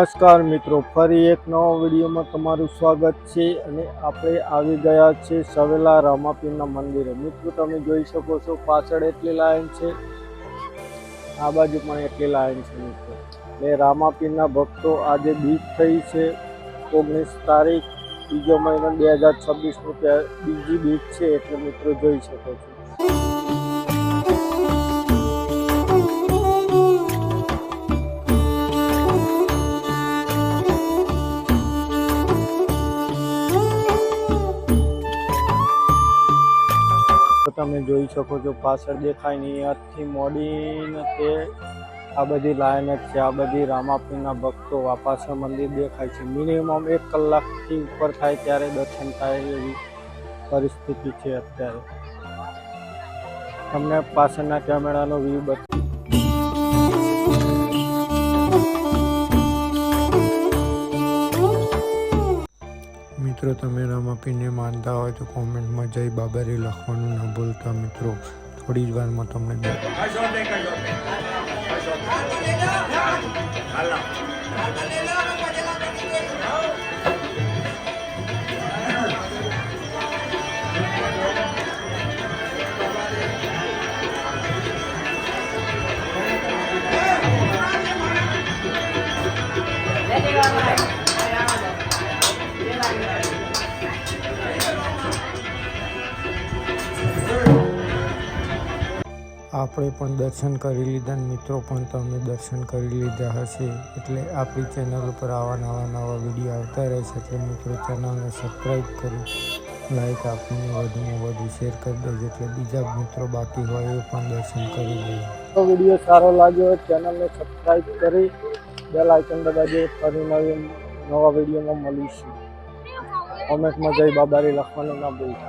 નમસ્કાર મિત્રો, ફરી એક નવા વિડીયોમાં તમારું સ્વાગત છે અને આપણે આવી ગયા છે સવેલા રામાપીરના મંદિરે। મિત્રો તમે જોઈ શકો છો પાછળ એટલી લાઈન છે, આ બાજુ પણ એટલી લાઈન છે મિત્રો। એટલે રામાપીરના ભક્તો આજે બીજ થઈ છે 19 તારીખ 2 મહિનો 2026 બીજી બીજ છે, એટલે મિત્રો જોઈ શકો છો। તમે જોઈ શકો છો પાછળ દેખાય ને અહીંયાથી મોડીને તે આ બધી લાઈન જ છે, આ બધી રામાપીરના ભક્તો આ પાછળ મંદિર દેખાય છે। મિનિમમ 1 કલાકથી ઉપર થાય ત્યારે દર્શન થાય એવી પરિસ્થિતિ છે। અત્યારે તમને પાછળના કેમેરાનો વ્યૂ બતાવું। મિત્રો તમે રામાપીરને માનતા હોય તો કોમેન્ટમાં જય બાબારી લખવાનું ના ભૂલતા મિત્રો। થોડી જ વારમાં તમને આપણે પણ દર્શન કરી લીધા અને મિત્રો પણ તમે દર્શન કરી લીધા હશે। એટલે આપણી ચેનલ ઉપર આવા નવા વિડીયો આવતા રહેશે, એટલે મિત્રો ચેનલને સબસ્ક્રાઈબ કરી લાઈક આપીને વધુમાં વધુ શેર કરી દેજો, એટલે બીજા મિત્રો બાકી હોય એ પણ દર્શન કરી લે। તો વિડીયો સારો લાગ્યો હોય ચેનલને સબસ્ક્રાઈબ કરી બેલ આઇકન દબાવજો। ફરી નવા વિડીયોમાં મળીશું। કોમેન્ટમાં જય બાબારી લખવાનું ના ભૂલતા।